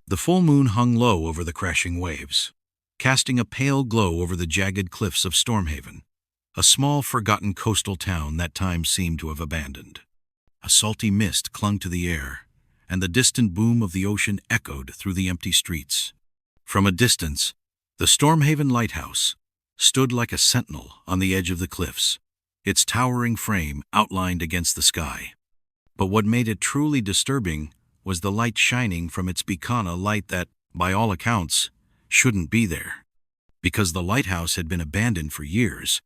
The full moon hung low over the crashing waves, casting a pale glow over the jagged cliffs of Stormhaven, a small, forgotten coastal town that time seemed to have abandoned. A salty mist clung to the air, and the distant boom of the ocean echoed through the empty streets. From a distance, the Stormhaven lighthouse stood like a sentinel on the edge of the cliffs, its towering frame outlined against the sky. But what made it truly disturbing was the light shining from its beacon, a light that, by all accounts, shouldn't be there, because the lighthouse had been abandoned for years.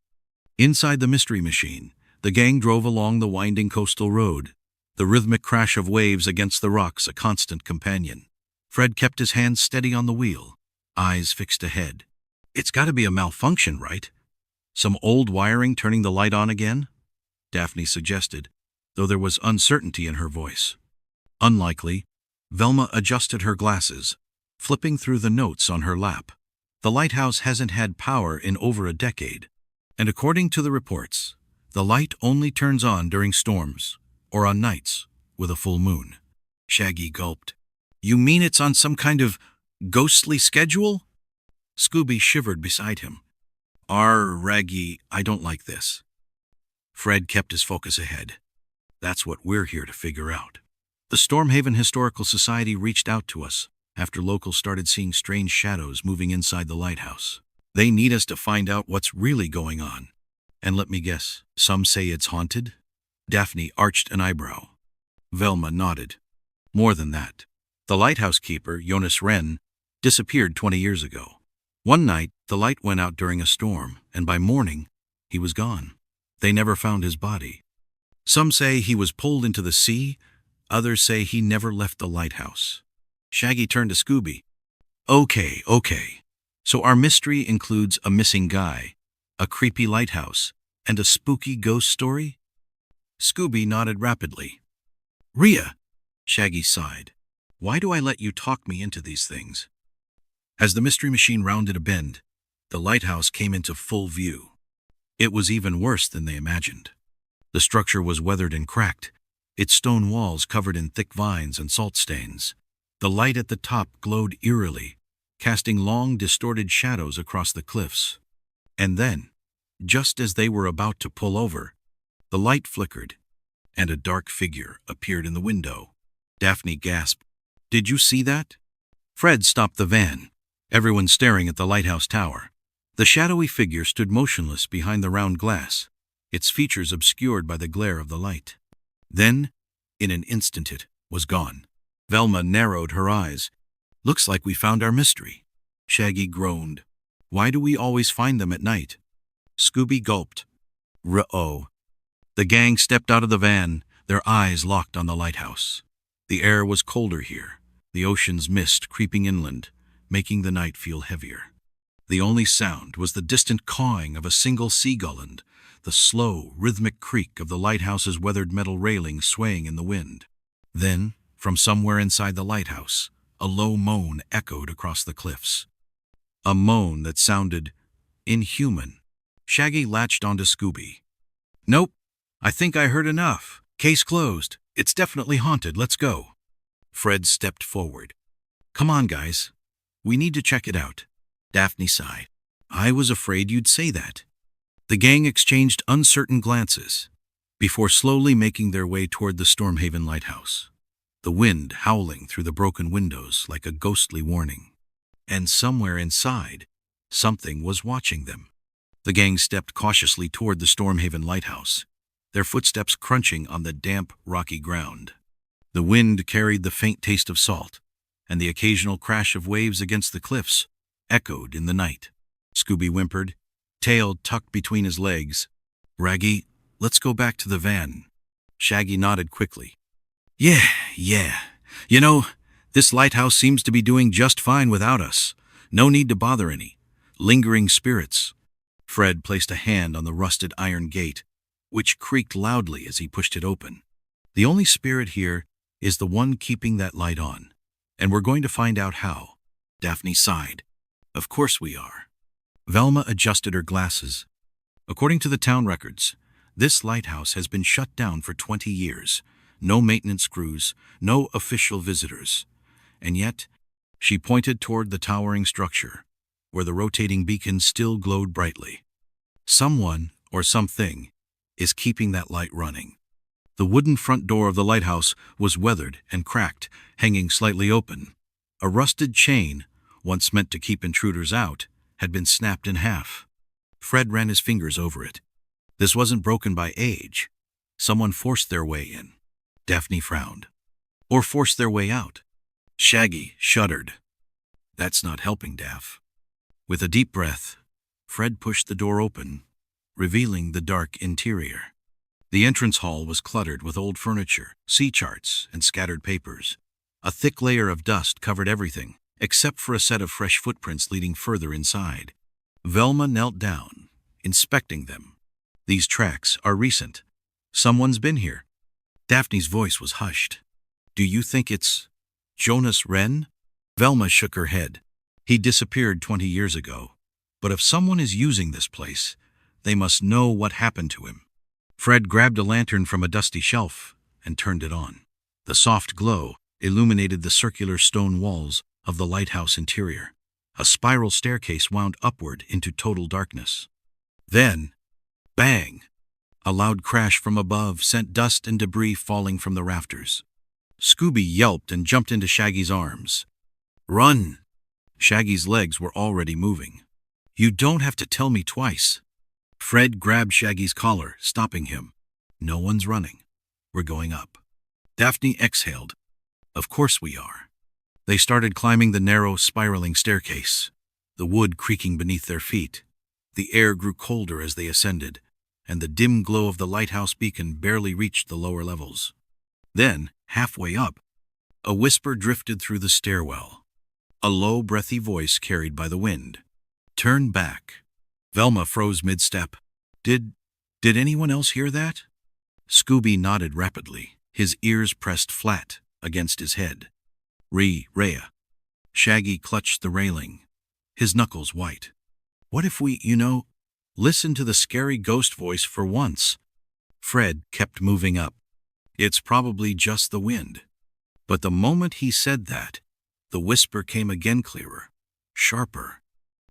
Inside the mystery machine, the gang drove along the winding coastal road, the rhythmic crash of waves against the rocks a constant companion. Fred kept his hands steady on the wheel, eyes fixed ahead. "It's got to be a malfunction, right? Some old wiring turning the light on again?" Daphne suggested, though there was uncertainty in her voice. "Unlikely." Velma adjusted her glasses, flipping through the notes on her lap. "The lighthouse hasn't had power in over a decade, and according to the reports, the light only turns on during storms or on nights with a full moon." Shaggy gulped. "You mean it's on some kind of ghostly schedule?" Scooby shivered beside him. Raggy, I don't like this." Fred kept his focus ahead. "That's what we're here to figure out." The Stormhaven Historical Society reached out to us after locals started seeing strange shadows moving inside the lighthouse. They need us to find out what's really going on. And let me guess, some say it's haunted? Daphne arched an eyebrow. Velma nodded. "More than that. The lighthouse keeper, Jonas Wren, disappeared 20 years ago. One night, the light went out during a storm, and by morning, he was gone. They never found his body. Some say he was pulled into the sea, others say he never left the lighthouse." Shaggy turned to Scooby. Okay. So our mystery includes a missing guy, a creepy lighthouse, and a spooky ghost story?" Scooby nodded rapidly. "Rhea," Shaggy sighed, "why do I let you talk me into these things?" As the mystery machine rounded a bend, the lighthouse came into full view. It was even worse than they imagined. The structure was weathered and cracked, its stone walls covered in thick vines and salt stains. The light at the top glowed eerily, casting long, distorted shadows across the cliffs. And then, just as they were about to pull over, the light flickered, and a dark figure appeared in the window. Daphne gasped. "Did you see that?" Fred stopped the van, everyone staring at the lighthouse tower. The shadowy figure stood motionless behind the round glass, its features obscured by the glare of the light. Then, in an instant it was gone. Velma narrowed her eyes. "Looks like we found our mystery." Shaggy groaned. "Why do we always find them at night?" Scooby gulped. "Ruh-oh." The gang stepped out of the van, their eyes locked on the lighthouse. The air was colder here, the ocean's mist creeping inland, making the night feel heavier. The only sound was the distant cawing of a single seagull and the slow, rhythmic creak of the lighthouse's weathered metal railing swaying in the wind. Then, from somewhere inside the lighthouse, a low moan echoed across the cliffs. A moan that sounded inhuman. Shaggy latched onto Scooby. "Nope, I think I heard enough. Case closed. It's definitely haunted. Let's go." Fred stepped forward. "Come on, guys. We need to check it out." Daphne sighed. "I was afraid you'd say that." The gang exchanged uncertain glances before slowly making their way toward the Stormhaven lighthouse, the wind howling through the broken windows like a ghostly warning. And somewhere inside, something was watching them. The gang stepped cautiously toward the Stormhaven lighthouse, their footsteps crunching on the damp, rocky ground. The wind carried the faint taste of salt, and the occasional crash of waves against the cliffs echoed in the night. Scooby whimpered, tail tucked between his legs. "Raggy, let's go back to the van." Shaggy nodded quickly. Yeah. You know, this lighthouse seems to be doing just fine without us. No need to bother any lingering spirits." Fred placed a hand on the rusted iron gate, which creaked loudly as he pushed it open. "The only spirit here is the one keeping that light on, and we're going to find out how." Daphne sighed. "Of course we are." Velma adjusted her glasses. According to the town records, this lighthouse has been shut down for 20 years. No maintenance crews, no official visitors. And yet, She pointed toward the towering structure, where the rotating beacon still glowed brightly. Someone, or something, is keeping that light running. The wooden front door of the lighthouse was weathered and cracked, hanging slightly open. A rusted chain, once meant to keep intruders out, had been snapped in half. Fred ran his fingers over it. This wasn't broken by age. Someone forced their way in. Daphne frowned. Or forced their way out. Shaggy shuddered. That's not helping, Daph. With a deep breath, Fred pushed the door open, revealing the dark interior. The entrance hall was cluttered with old furniture, sea charts, and scattered papers. A thick layer of dust covered everything, except for a set of fresh footprints leading further inside. Velma knelt down, inspecting them. These tracks are recent. Someone's been here. Daphne's voice was hushed. Do you think it's Jonas Wren? Velma shook her head. He disappeared 20 years ago. But if someone is using this place, they must know what happened to him. Fred grabbed a lantern from a dusty shelf and turned it on. The soft glow illuminated the circular stone walls of the lighthouse interior. A spiral staircase wound upward into total darkness. Then, bang! A loud crash from above sent dust and debris falling from the rafters. Scooby yelped and jumped into Shaggy's arms. Run! Shaggy's legs were already moving. You don't have to tell me twice. Fred grabbed Shaggy's collar, stopping him. No one's running. We're going up. Daphne exhaled. Of course we are. They started climbing the narrow, spiraling staircase, the wood creaking beneath their feet. The air grew colder as they ascended, and the dim glow of the lighthouse beacon barely reached the lower levels. Then, halfway up, a whisper drifted through the stairwell. A low, breathy voice carried by the wind. Turn back. Velma froze mid-step. Did anyone else hear that? Scooby nodded rapidly, his ears pressed flat against his head. Rhea. Shaggy clutched the railing, his knuckles white. What if we, listen to the scary ghost voice for once? Fred kept moving up. It's probably just the wind. But the moment he said that, the whisper came again clearer, sharper.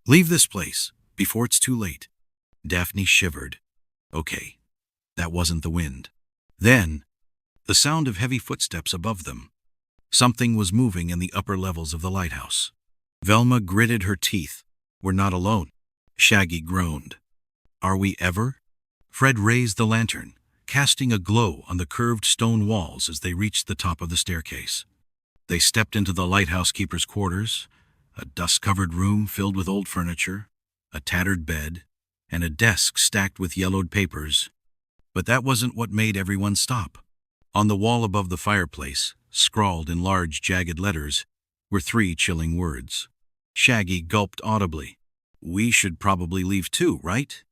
Leave this place, before it's too late. Daphne shivered. Okay, that wasn't the wind. Then, the sound of heavy footsteps above them. Something was moving in the upper levels of the lighthouse. Velma gritted her teeth. We're not alone. Shaggy groaned. Are we ever? Fred raised the lantern, casting a glow on the curved stone walls as they reached the top of the staircase. They stepped into the lighthouse keeper's quarters, a dust-covered room filled with old furniture, a tattered bed, and a desk stacked with yellowed papers. But that wasn't what made everyone stop. On the wall above the fireplace, scrawled in large, jagged letters, were 3 chilling words. Shaggy gulped audibly. We should probably leave too, right?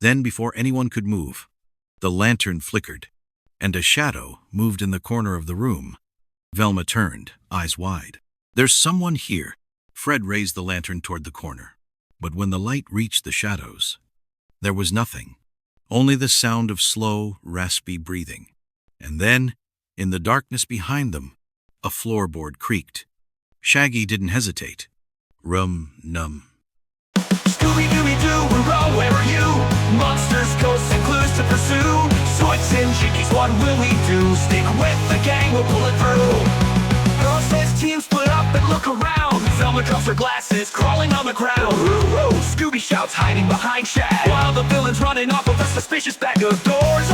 Then, before anyone could move, the lantern flickered, and a shadow moved in the corner of the room. Velma turned, eyes wide. There's someone here. Fred raised the lantern toward the corner. But when the light reached the shadows, there was nothing. Only the sound of slow, raspy breathing. And then, in the darkness behind them, a floorboard creaked. Shaggy didn't hesitate. Rum-num. Scooby-Doo, we're all, where are you? Monsters, ghosts, and clues to pursue. Swords and jiggies, what will we do? Stick with the gang, we'll pull it through. Girl says team split up and look around. Velma drops her glasses, crawling on the ground. Scooby shouts, hiding behind Shag, while the villain's running off with a suspicious bag of doors.